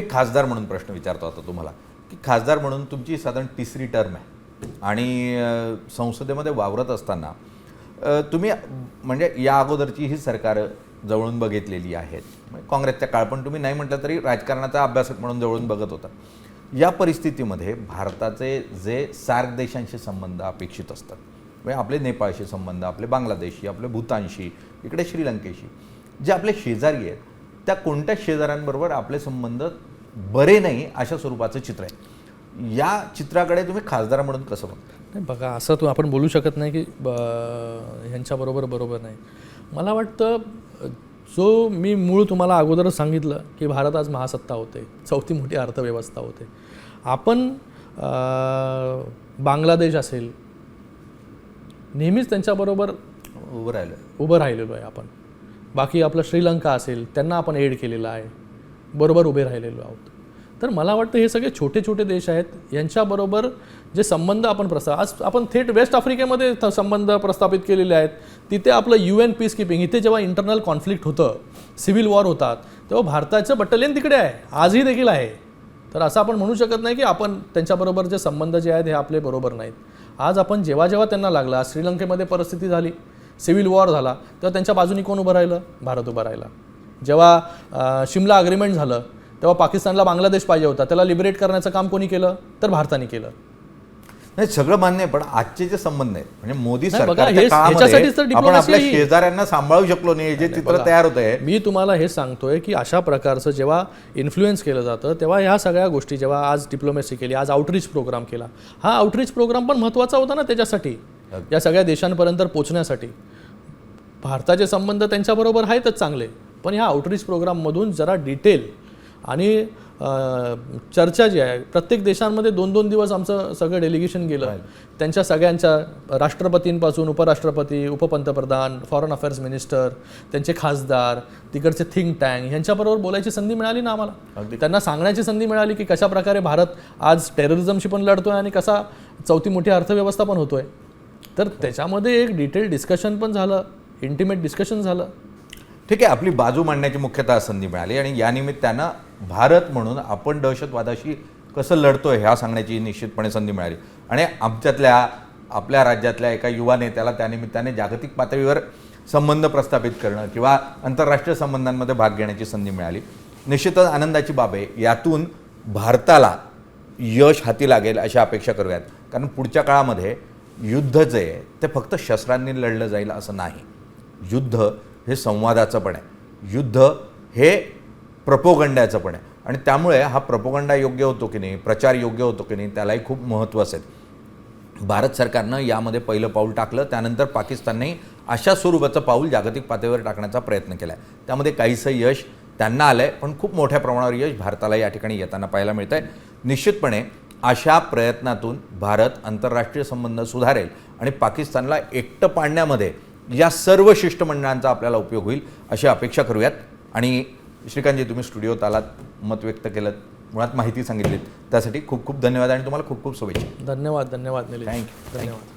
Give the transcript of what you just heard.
खासदार म्हणून प्रश्न विचारतो आता तुम्हाला की खासदार म्हणून तुमची साधारण 3री टर्म आहे आणि संसदेमध्ये वावरत असताना तुम्ही म्हणजे या अगोदरची ही सरकार जवळून बघितलेली आहेत. काँग्रेसच्या काळ पण तुम्ही नाही म्हटलं तरी राजकारणाचा अभ्यासक म्हणून जवळून बघत होता. या परिस्थितीमध्ये भारताचे जे सार्क देशांशी संबंध अपेक्षित असतात, म्हणजे आपले नेपाळशी संबंध, आपले बांगलादेशशी, आपले भूतानशी, इकडे श्रीलंकेशी, जे आपले शेजारी आहेत त्या कोणत्या शेजाऱ्यांबरोबर आपले संबंध बरे नाही अशा स्वरूपाचं चित्र आहे. या चित्राकडे तुम्ही खासदार म्हणून कसं बघता? नाही बघा, असं आपण बोलू शकत नाही की ह्यांच्याबरोबर बरोबर नाही. मला वाटतं जो मी मूळ तुम्हाला अगोदरच सांगितलं की भारत आज महासत्ता होते, चौथी मोठी अर्थव्यवस्था होते. आपण बांगलादेश असेल नेहमीच त्यांच्याबरोबर उभं राहिलेलो आहे. आपण बाकी आपलं श्रीलंका असेल त्यांना आपण एड केलेलं आहे, बरोबर उभे राहिलेलो आहोत. तर मला वाटतं हे सगळे छोटे छोटे देश आहेत, यांच्याबरोबर जे संबंध आपण आज आपण थेट वेस्ट आफ्रिकेमध्ये संबंध प्रस्थापित केलेले आहेत. तिथे आपलं UN पीस कीपिंग, इथे जेव्हा इंटरनल कॉन्फ्लिक्ट होतं, सिव्हिल वॉर होतात, तेव्हा भारताचं बटालियन तिकडे आहे, आजही देखील आहे. तर असं आपण म्हणू शकत नाही की आपण त्यांच्याबरोबर जे संबंध जे आहेत हे आपले बरोबर नाहीत. आज आपण जेव्हा जेव्हा त्यांना लागला, श्रीलंकेमध्ये परिस्थिती झाली, सिव्हिल वॉर झाला, तेव्हा त्यांच्या बाजूनी कोण उभं राहिलं? भारत उभं राहिला. जेव्हा शिमला अग्रीमेंट झालं तेव्हा पाकिस्तानला बांगलादेश पाहिजे होता, त्याला लिबरेट करण्याचं काम कोणी केलं? तर भारताने केलं. नाही, सगळं मान्य आहे, पण आजचे जे संबंध आहेत म्हणजे मोदी सरकारच्या आपण आपल्या शेजाऱ्यांना सांभाळू शकलो नाही, जे चित्र तयार होत आहे. मी तुम्हाला हे सांगतोय की अशा प्रकारचं जेव्हा इन्फ्लुएन्स केलं जातं तेव्हा ह्या सगळ्या गोष्टी, जेव्हा आज डिप्लोमॅसी केली, आज आउटरीच प्रोग्राम केला, हा आउटरीच प्रोग्राम पण महत्त्वाचा होता ना त्याच्यासाठी, या सगळ्या देशांपर्यंत पोहोचण्यासाठी. भारताचे संबंध त्यांच्याबरोबर आहेतच चांगले, पण ह्या आउटरीच प्रोग्राममधून जरा डिटेल आणि चर्चा जी आहे, प्रत्येक देशांमध्ये 2-2 दिवस आमचं सगळं डेलिगेशन गेलं. त्यांच्या सगळ्यांच्या राष्ट्रपतींपासून उपराष्ट्रपती, उपपंतप्रधान, फॉरेन अफेअर्स मिनिस्टर, त्यांचे खासदार, तिकडचे थिंक टँक, ह्यांच्याबरोबर बोलायची संधी मिळाली ना आम्हाला. त्यांना सांगण्याची संधी मिळाली की कशा प्रकारे भारत आज टेररिझमशी पण लढतोय आणि कसा चौथी मोठी अर्थव्यवस्था पण होतोय. तर त्याच्यामध्ये एक डिटेल डिस्कशन पण झालं, इंटिमेट डिस्कशन झालं. ठीक आहे, आपली बाजू मांडण्याची मुख्यतः संधी मिळाली आणि या निमित्तानं भारत म्हणून आपण दहशतवादाशी कसं लढतोय ह्या सांगण्याची निश्चितपणे संधी मिळाली. आणि आपल्या राज्यातल्या एका युवा नेत्याला त्यानिमित्ताने जागतिक पातळीवर संबंध प्रस्थापित करणं किंवा आंतरराष्ट्रीय संबंधांमध्ये भाग घेण्याची संधी मिळाली. निश्चितच आनंदाची बाब आहे. यातून भारताला यश हाती लागेल अशा अपेक्षा करूयात, कारण पुढच्या काळामध्ये युद्ध जे आहे ते फक्त शस्त्रांनी लढलं जाईल असं नाही. युद्ध हे संवादाचं पण आहे, युद्ध हे प्रपोगंडाचं पण आहे. आणि त्यामुळे हा प्रपोगंडा योग्य होतो की नाही, प्रचार योग्य होतो की नाही, त्यालाही खूप महत्त्व असेल. भारत सरकारनं यामध्ये पहिलं पाऊल टाकलं, त्यानंतर पाकिस्तानने अशा स्वरूपाचं पाऊल जागतिक पातळीवर टाकण्याचा प्रयत्न केला आहे. त्यामध्ये काहीसं यश त्यांना आलं आहे, पण खूप मोठ्या प्रमाणावर यश भारताला या ठिकाणी येताना पाहायला मिळतं आहे. निश्चितपणे अशा प्रयत्नातून भारत आंतरराष्ट्रीय संबंध सुधारेल आणि पाकिस्तानला एकटं पाडण्यामध्ये या सर्व शिष्टमंडळांचा आपल्याला उपयोग होईल अशी अपेक्षा करूयात. आणि श्रीकांतजी, तुम्ही स्टुडिओत आलात, मत व्यक्त केलं, मुळात माहिती सांगितलीत, त्यासाठी खूप खूप धन्यवाद आणि तुम्हाला खूप खूप शुभेच्छा. धन्यवाद. थँक्यू. धन्यवाद.